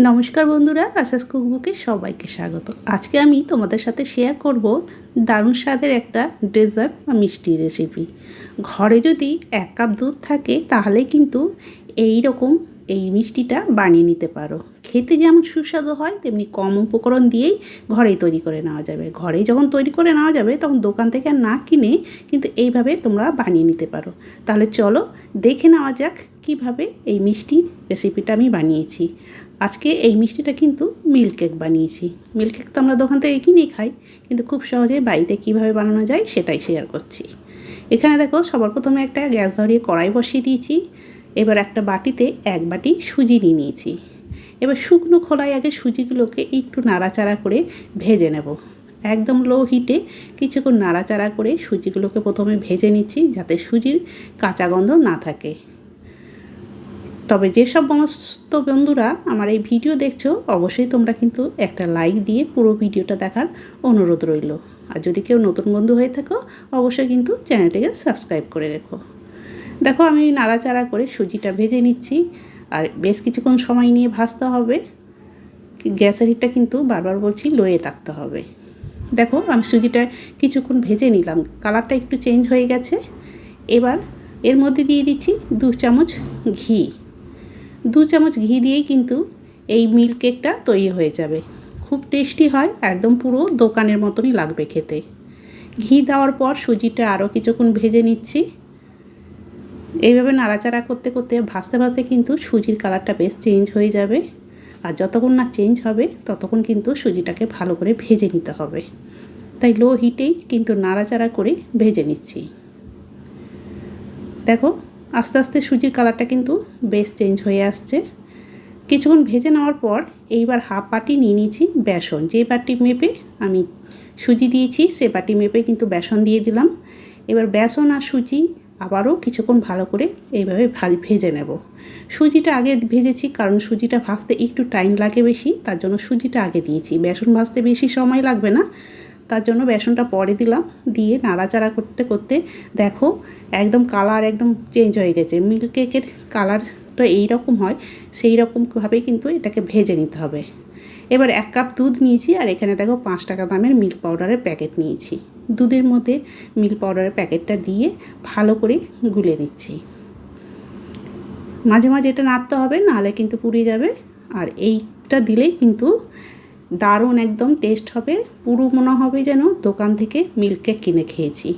নমস্কার বন্ধুরা, আশাস কুকবুকে সবাইকে স্বাগত। আজকে আমি তোমাদের সাথে শেয়ার করব দারুণ স্বাদের একটা ডেজার্ট বা মিষ্টি রেসিপি। ঘরে যদি 1 কাপ দুধ থাকে তাহলে কিন্তু এই রকম এই মিষ্টিটা বানিয়ে নিতে পারো। খেতে যেমন সুস্বাদু হয় তেমনি কম উপকরণ দিয়েই ঘরেই তৈরি করে নেওয়া যাবে। ঘরেই যখন তৈরি করে নেওয়া যাবে তখন দোকান থেকে না কিনে কিন্তু এইভাবে তোমরা বানিয়ে নিতে পারো। তাহলে চলো দেখে নেওয়া যাক কীভাবে এই মিষ্টি রেসিপিটা আমি বানিয়েছি। আজকে এই মিষ্টিটা কিন্তু মিল্ক কেক বানিয়েছি। মিল্ক কেক তো আমরা দোকান থেকে কিনেই খাই, কিন্তু খুব সহজে বাড়িতে কীভাবে বানানো যায় সেটাই শেয়ার করছি। এখানে দেখো, সবার প্রথমে একটা গ্যাস ধরিয়ে কড়াই বসিয়ে দিয়েছি। এবার একটা বাটিতে 1 বাটি সুজি নিয়ে নিয়েছি। এবার শুকনো খোলায় আগে সুজিগুলোকে একটু নাড়াচাড়া করে ভেজে নেব। একদম লো হিটে কিছুক্ষণ নাড়াচাড়া করে সুজিগুলোকে প্রথমে ভেজে নিচ্ছি, যাতে সুজির কাঁচা গন্ধ না থাকে। তবে যেসব সমস্ত বন্ধুরা আমার এই ভিডিও দেখছো, অবশ্যই তোমরা কিন্তু একটা লাইক দিয়ে পুরো ভিডিওটা দেখার অনুরোধ রইল। আর যদি কেউ নতুন বন্ধু হয়ে থাকো, অবশ্যই কিন্তু চ্যানেলটাকে সাবস্ক্রাইব করে রেখো। দেখো, আমি নাড়াচাড়া করে সুজিটা ভেজে নিচ্ছি। আর বেশ কিছুক্ষণ সময় নিয়ে ভাজতে হবে। গ্যাসের হিটটা কিন্তু বারবার বলছি লোয়ে থাকতে হবে। দেখো, আমি সুজিটা কিছুক্ষণ ভেজে নিলাম, কালারটা একটু চেঞ্জ হয়ে গেছে। এবার এর মধ্যে দিয়ে দিচ্ছি 2 চামচ ঘি। 2 চামচ ঘি দিয়েই কিন্তু এই মিল্ক কেকটা তৈরি হয়ে যাবে। খুব টেস্টি হয়, একদম পুরো দোকানের মতনই লাগবে খেতে। ঘি দেওয়ার পর সুজিটা আরও কিছুক্ষণ ভেজে নিচ্ছি। এইভাবে নাড়াচাড়া করতে করতে ভাজতে ভাজতে কিন্তু সুজির কালারটা বেশ চেঞ্জ হয়ে যাবে। আর যতক্ষণ না চেঞ্জ হবে ততক্ষণ কিন্তু সুজিটাকে ভালো করে ভেজে নিতে হবে। তাই লো হিটেই কিন্তু নাড়াচাড়া করে ভেজে নিচ্ছি। দেখো, আস্তে আস্তে সুজির কালারটা কিন্তু বেশ চেঞ্জ হয়ে আসছে। কিছুক্ষণ ভেজে নেওয়ার পর এইবার হাফ বাটি নিয়ে নিয়েছি বেসন। যে বাটি মেপে আমি সুজি দিয়েছি সে বাটি মেপে কিন্তু বেসন দিয়ে দিলাম। এবার বেসন আর সুজি আবারও কিছুক্ষণ ভালো করে এইভাবে ভেজে নেব। সুজিটা আগে ভেজেছি কারণ সুজিটা ভাজতে একটু টাইম লাগে বেশি, তার জন্য সুজিটা আগে দিয়েছি। বেসন ভাজতে বেশি সময় লাগবে না, তার জন্য বেসনটা পরে দিলাম। দিয়ে নাড়াচাড়া করতে করতে দেখো একদম কালার একদম চেঞ্জ হয়ে গেছে। মিল্ক কেকের কালার তো এই রকম হয়, সেই রকমভাবেই কিন্তু এটাকে ভেজে নিতে হবে। এবার 1 কাপ দুধ নিয়েছি, আর এখানে দেখো 5 টাকা দামের মিল্ক পাউডারের প্যাকেট নিয়েছি। দুধের মধ্যে মিল্ক পাউডারের প্যাকেটটা দিয়ে ভালো করে গুলে নিচ্ছি। মাঝে মাঝে এটা নাড়তে হবে, নাহলে কিন্তু পুড়ে যাবে। আর এইটা দিলেই কিন্তু দারুণ একদম টেস্ট হবে। পুরো মনে হবে যেন দোকান থেকে মিল্ক কেক কিনে খেয়েছি।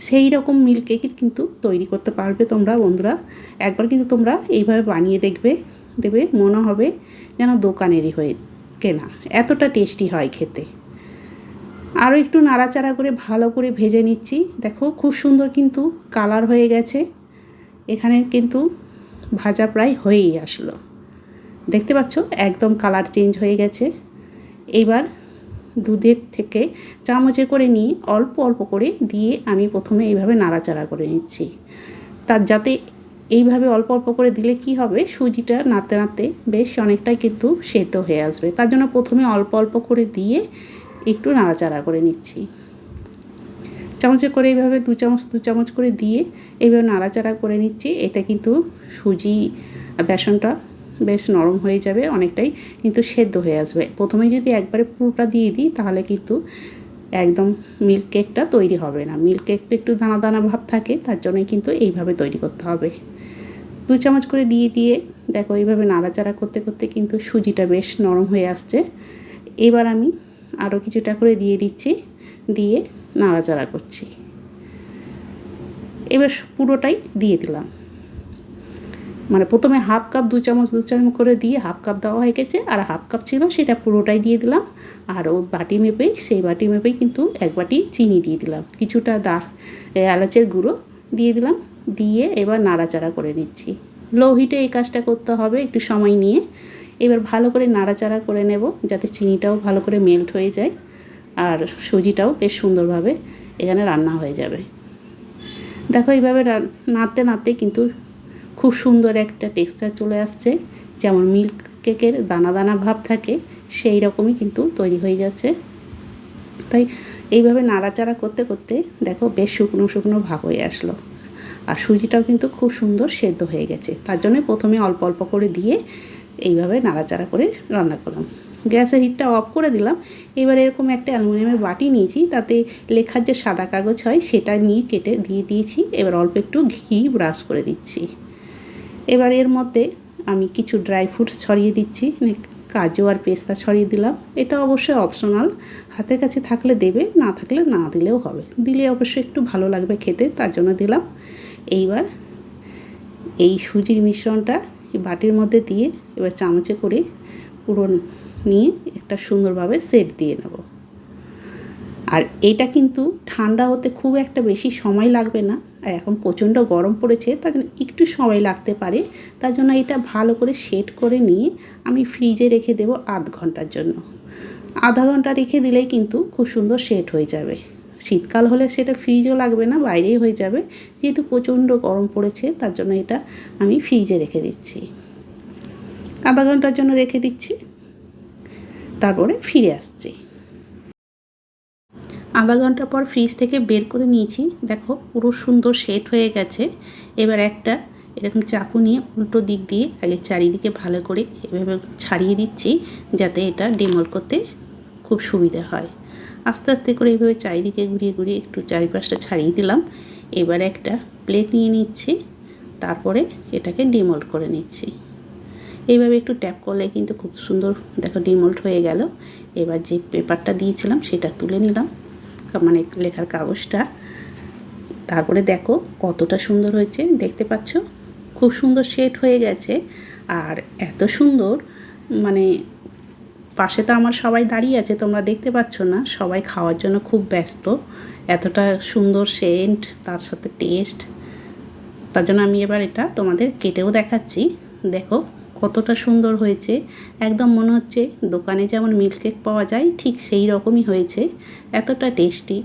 সেই রকম মিল্ক কেক কিন্তু তৈরি করতে পারবে তোমরা বন্ধুরা। একবার কিন্তু তোমরা এইভাবে বানিয়ে দেবে মনে হবে যেন দোকানেরই হয়ে কেনা, এতটা টেস্টি হয় খেতে। আরও একটু নাড়াচাড়া করে ভালো করে ভেজে নিচ্ছি। দেখো, খুব সুন্দর কিন্তু কালার হয়ে গেছে। এখানে কিন্তু ভাজা প্রায় হয়েই আসলো। দেখতে পাচ্ছ একদম কালার চেঞ্জ হয়ে গেছে। এবার দুধের থেকে চামচে করে নিয়ে অল্প অল্প করে দিয়ে আমি প্রথমে এইভাবে নাড়াচাড়া করে নিচ্ছি। তার যাতে এইভাবে অল্প অল্প করে দিলে কি হবে, সুজিটা নাড়তে নাড়তে বেশ অনেকটাই কিন্তু সেদ্ধ হয়ে আসবে। তার জন্য প্রথমে অল্প অল্প করে দিয়ে একটু নাড়াচাড়া করে নিচ্ছি। চামচে করে এইভাবে 2 চামচ করে দিয়ে এইভাবে নাড়াচাড়া করে নিচ্ছি। এতে কিন্তু সুজি বেসনটা বেশ নরম হয়ে যাবে, অনেকটাই কিন্তু সেদ্ধ হয়ে আসবে। প্রথমে যদি একবারে পুরোটা দিয়ে দিই তাহলে কিন্তু একদম মিল্ক কেকটা তৈরি হবে না। মিল্ক কেক তো একটু দানা দানা ভাব থাকে, তার জন্যই কিন্তু এইভাবে তৈরি করতে হবে। 2 চামচ করে দিয়ে দেখো এইভাবে নাড়াচাড়া করতে করতে কিন্তু সুজিটা বেশ নরম হয়ে আসছে। এবার আমি আরও কিছুটা করে দিয়ে দিচ্ছি, দিয়ে নাড়াচাড়া করছি। এবার পুরোটাই দিয়ে দিলাম। মানে প্রথমে হাফ কাপ 2 চামচ করে দিয়ে হাফ কাপ দেওয়া হয়ে গেছে, আর হাফ কাপ ছিল সেটা পুরোটাই দিয়ে দিলাম। আর ও বাটি মেপেই সেই বাটি মেপেই কিন্তু 1 বাটি চিনি দিয়ে দিলাম, কিছুটা এলাচের গুঁড়ো দিয়ে দিলাম। দিয়ে এবার নাড়াচাড়া করে নিচ্ছি। লো হিটে এই কাজটা করতে হবে একটু সময় নিয়ে। এবার ভালো করে নাড়াচাড়া করে নেব, যাতে চিনিটাও ভালো করে মেল্ট হয়ে যায় আর সুজিটাও বেশ সুন্দরভাবে এখানে রান্না হয়ে যাবে। দেখো এইভাবে নাড়তে নাড়তে কিন্তু খুব সুন্দর একটা টেক্সচার চলে আসছে। যেমন মিল্ক কেকের দানা দানা ভাব থাকে সেই রকমই কিন্তু তৈরি হয়ে যাচ্ছে। তাই এইভাবে নাড়াচাড়া করতে করতে দেখো বেশ শুকনো শুকনো ভাব হয়ে আসলো। আর সুজিটাও কিন্তু খুব সুন্দর সেদ্ধ হয়ে গেছে। তার জন্য প্রথমে অল্প অল্প করে দিয়ে এইভাবে নাড়াচাড়া করে রান্না করলাম। গ্যাসের হিটটা অফ করে দিলাম। এবার এরকম একটা অ্যালুমিনিয়ামের বাটি নিয়েছি, তাতে লেখার যে সাদা কাগজ হয় সেটা নিয়ে কেটে দিয়ে দিয়েছি। এবার অল্প একটু ঘি ব্রাশ করে দিচ্ছি। এবার এর মধ্যে আমি কিছু ড্রাই ফ্রুটস ছড়িয়ে দিচ্ছি, কাজু আর পেস্তা ছড়িয়ে দিলাম। এটা অবশ্যই অপশনাল, হাতের কাছে থাকলে দেবে, না থাকলে না দিলেও হবে। দিলে অবশ্যই একটু ভালো লাগবে খেতে, তার জন্য দিলাম। এইবার এই সুজির মিশ্রণটা এই বাটির মধ্যে দিয়ে এবার চামচে করে পুরো নিয়ে একটা সুন্দরভাবে সেট দিয়ে নেব। আর এটা কিন্তু ঠান্ডা হতে খুব একটা বেশি সময় লাগবে না, আর এখন প্রচণ্ড গরম পড়েছে, তার জন্য একটু সময় লাগতে পারে। তার জন্য এটা ভালো করে সেট করে নিয়ে আমি ফ্রিজে রেখে দেবো আধ ঘন্টার জন্য। আধা ঘন্টা রেখে দিলেই কিন্তু খুব সুন্দর সেট হয়ে যাবে। শীতকাল হলে সেটা ফ্রিজও লাগবে না, বাইরেই হয়ে যাবে। যেহেতু প্রচণ্ড গরম পড়েছে, তার জন্য এটা আমি ফ্রিজে রেখে দিচ্ছি। আধা ঘন্টার জন্য রেখে দিচ্ছি, তারপরে ফিরে আসছি। আধা ঘন্টা পর ফ্রিজ থেকে বের করে নিয়েছি। দেখো পুরো সুন্দর সেট হয়ে গেছে। এবার একটা এরকম চাকু নিয়ে উল্টো দিক দিয়ে আগে চারিদিকে ভালো করে এভাবে ছাড়িয়ে দিচ্ছি, যাতে এটা ডিমোল্ড করতে খুব সুবিধা হয়। আস্তে আস্তে করে এইভাবে চারিদিকে ঘুরিয়ে ঘুরিয়ে একটু চারিপাশটা ছাড়িয়ে দিলাম। এবার একটা প্লেট নিয়ে নিচ্ছি, তারপরে এটাকে ডিমোল্ড করে নিচ্ছি। এইভাবে একটু ট্যাপ করলে কিন্তু খুব সুন্দর দেখো ডিমোল্ড হয়ে গেল। এবার যে পেপারটা দিয়েছিলাম সেটা তুলে নিলাম, মানে লেখার কাগজটা। তারপরে দেখো কতটা সুন্দর হয়েছে, দেখতে পাচ্ছ খুব সুন্দর সেট হয়ে গেছে। আর এত সুন্দর, মানে পাশে তো আমার সবাই দাঁড়িয়ে আছে, তোমরা দেখতে পাচ্ছ না, সবাই খাওয়ার জন্য খুব ব্যস্ত। এতটা সুন্দর সেন্ট, তার সাথে টেস্ট, তার জন্য আমি এবার এটা তোমাদের কেটেও দেখাচ্ছি। দেখো কতটা সুন্দর হয়েছে, একদম মনে হচ্ছে দোকানে যেমন মিল্ক কেক পাওয়া যায় ঠিক সেই রকমই হয়েছে, এতটা টেস্টি।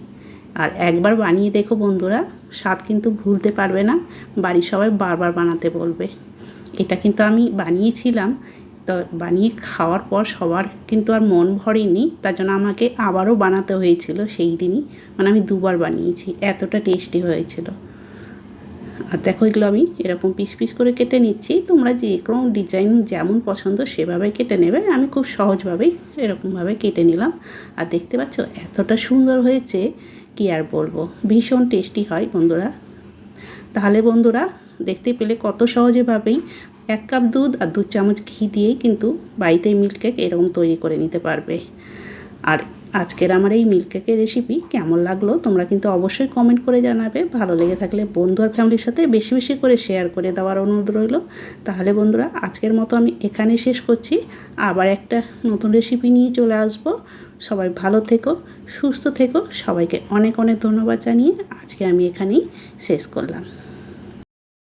আর একবার বানিয়ে দেখো বন্ধুরা, স্বাদ কিন্তু ভুলতে পারবে না, বাড়ির সবাই বারবার বানাতে বলবে। এটা কিন্তু আমি বানিয়েছিলাম, তো বানিয়ে খাওয়ার পর সবার কিন্তু আর মন ভরেনি, তার জন্য আমাকে আবারও বানাতে হয়েছিল সেই দিনই। মানে আমি দুবার বানিয়েছি, এতটা টেস্টি হয়েছিল। আর দেখো এগুলো আমি এরকম পিস পিস করে কেটে নিচ্ছি। তোমরা যে কোনো ডিজাইন যেমন পছন্দ সেভাবে কেটে নেবে। আমি খুব সহজভাবেই এরকমভাবে কেটে নিলাম। আর দেখতে পাচ্ছ এতটা সুন্দর হয়েছে, কি আর বলবো, ভীষণ টেস্টি হয় বন্ধুরা। তাহলে বন্ধুরা দেখতে পেলে কত সহজেভাবেই 1 কাপ দুধ আর 2 চামচ ঘি দিয়েই কিন্তু বাড়িতে মিল্ক কেক এরকম তৈরি করে নিতে পারবে। আর আজকের আমার এই মিল্ক কেকের রেসিপি কেমন লাগলো তোমরা কিন্তু অবশ্যই কমেন্ট করে জানাবে। ভালো লেগে থাকলে বন্ধু আর ফ্যামিলির সাথে বেশি বেশি করে শেয়ার করে দেওয়ার অনুরোধ রইল। তাহলে বন্ধুরা আজকের মতো আমি এখানে শেষ করছি, আবার একটা নতুন রেসিপি নিয়ে চলে আসব। সবাই ভালো থেকো, সুস্থ থেকো, সবাইকে অনেক অনেক ধন্যবাদ জানিয়ে আজকে আমি এখানেই শেষ করলাম।